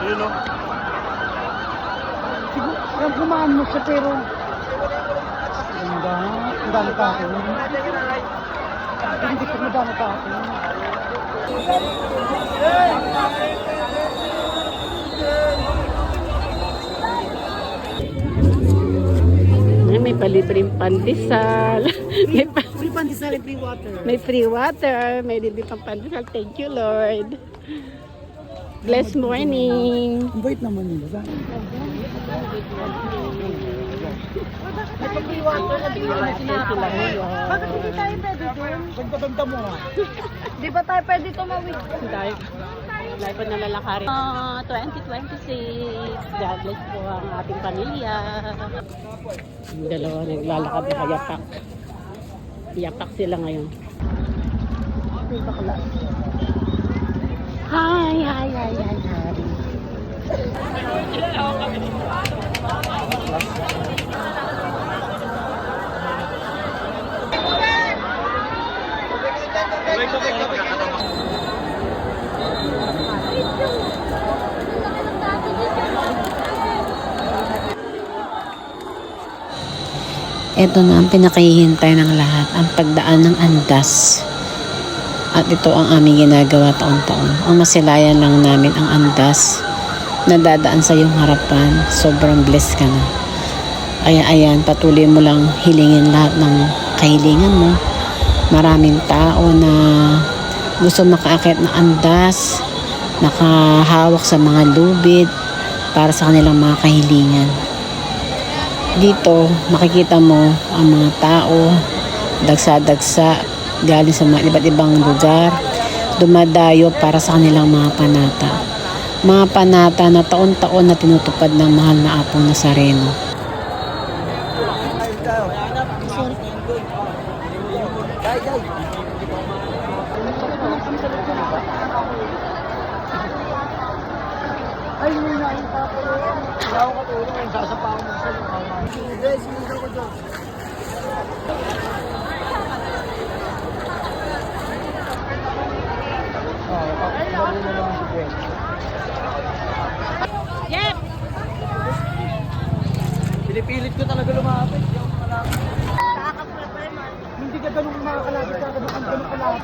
Ayun o. Siguro, parang kumaan mo siya pero... Ganda. Ang dami tao. Hindi ko madami tao. May palibreng pandesal. Free pandesal and free water. May free water. May libre pang pandesal. Thank you, Lord. Blessed morning. Ang bait naman nila. May free water na bigyan na sila ngayon. Bakit hindi tayo pwede doon? Banda mo nga. Di ba tayo pwede tumawid? Dahil po nalalakarin. 2026. God bless po ang ating pamilya. Yung dalawa naglalakad na yapak. Yapak sila ngayon. Hi, hi, hi, hi, hi. Ito na ang pinakahihintay ng lahat, ang pagdaan ng andas. At ito ang aming ginagawa taon-taon. Ang masilayan lang namin ang andas na dadaan sa iyong harapan. Sobrang blessed ka na. Kaya ayan, patuloy mo lang hilingin lahat ng kahilingan mo. Maraming tao na gusto makaakit ng andas, nakahawak sa mga lubid para sa kanilang mga kahilingan. Dito, makikita mo ang mga tao, dagsa-dagsa, galing sa mga iba't ibang lugar, dumadayo para sa kanilang mga panata. Mga panata na taon-taon na tinutupad ng mahal na Apong Nazareno. Ay, may nain pa ako. Wala akong katulong. Sasapahan mo sa mga. Hindi, sinunod ko dyan. Baro na naman si Gwen. Yep! Pinipilit ko talaga lumapit. Hindi ka ganun makakalapit ka. Ganun kang ganun kalapit.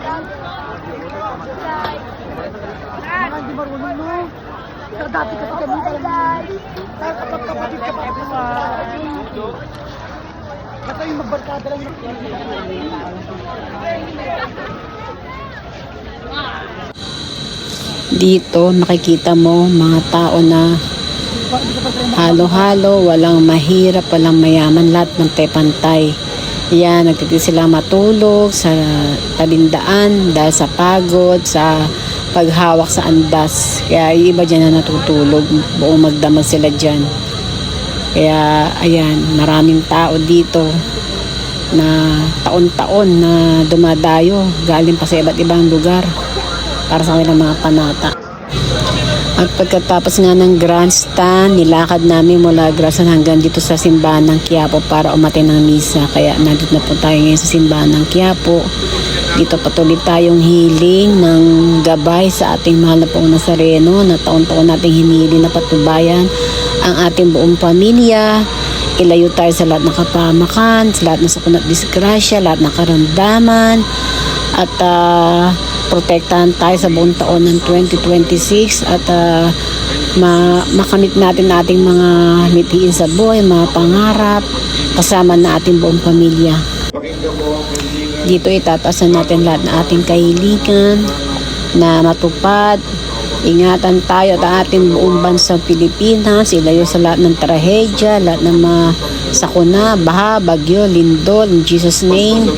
Mga hindi marunong mo. Pero dati ka pa ganun kalapit. Kaya kapag kapatid ka pa. Basta yung magbarkada lang yung Dito makikita mo mga tao na halo-halo, walang mahirap, walang mayaman, lahat ng pantay. Yan, nagtiti sila matulog sa tabindaan dahil sa pagod, sa paghawak sa andas. Kaya yung iba dyan na natutulog, buong magdamag sila dyan. Kaya ayan, maraming tao dito na taon-taon na dumadayo, galing pa sa iba't ibang lugar para sa kanilang mga panata. At pagkatapos nga ng grandstand, nilakad namin mula grandstand hanggang dito sa simbahan ng Quiapo para umattend ng misa. Kaya nandito na po tayo ngayon sa simbahan ng Quiapo. Dito patuloy tayong hiling ng gabay sa ating mahal na Poong Nazareno na taon-taon nating hinihiling na patnubayan ang ating buong pamilya. Ilayo tayo sa lahat ng kapahamakan, sa lahat ng sakuna at disgrasya, lahat ng karamdaman, at protektahan tayo sa buong taon ng 2026 at makamit natin ating mga mithiin sa buhay, mga pangarap, kasama na ating buong pamilya. Dito itatasan natin lahat ng ating kahilingan na matupad. Ingatan tayo at ating buong bansang Pilipinas, ilayo sa lahat ng trahedya, lahat ng mga sakuna, baha, bagyo, lindol, in Jesus' name,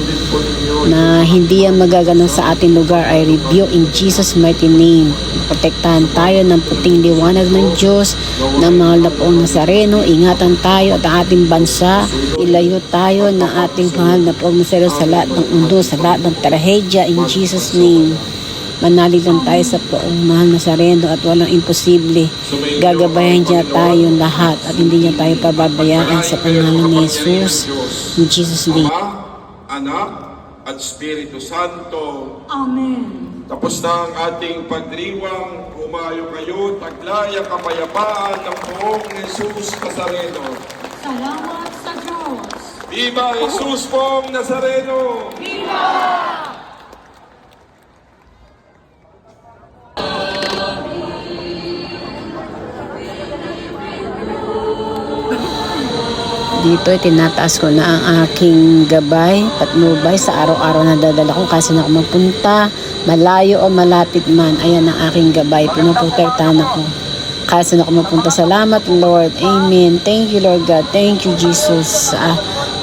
na hindi yan magaganon sa ating lugar, I rebuke in Jesus' mighty name. Protektahan tayo ng puting liwanag ng Diyos, ng mahal na Poong Nazareno. Ingatan tayo at ang ating bansa, ilayo tayo ng ating mahal na Poong Nazareno sa lahat ng mundo, sa lahat ng trahedya, in Jesus' name. Manalig lang tayo sa Poong Mahal Nazareno at walang imposible. Gagabayan niya tayo lahat at hindi niya tayo pababayaan sa pangalan ni Jesus. In Jesus' name. Anak at Espiritu Santo. Amen. Tapos na ang ating pagdiriwang Pumayo kayo, taglay ang kapayapaan ng poong Jesus Nazareno. Salamat sa Diyos. Viva Jesus poong Nazareno! Dito tinataas ko na ang aking gabay, patnubay sa araw-araw na dadala ko kasi na ako magpunta, malayo o malapit man. Ayan ang aking gabay, pinuprotektahan ako. Kasi na ako magpunta. Salamat Lord, Amen. Thank you Lord God, thank you Jesus.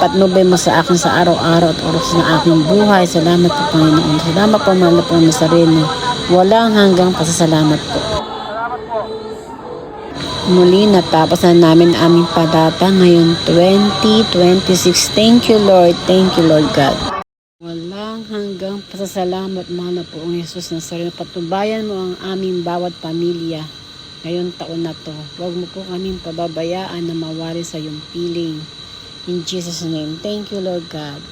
Patnubay mo sa akin sa araw-araw at oras ng aking buhay. Salamat po Panginoon. Salamat po mahal na po Nazareno. Walang hanggang pasasalamat po. Muli natapos na namin aming padata ngayon 2026. Thank you Lord. Thank you Lord God. Walang hanggang pasasalamat mahal na poong Jesus Nazareno. Patubayan mo ang aming bawat pamilya ngayon taon na to. Huwag mo po kaming pababayaan na mawari sa iyong piling. In Jesus' name. Thank you Lord God.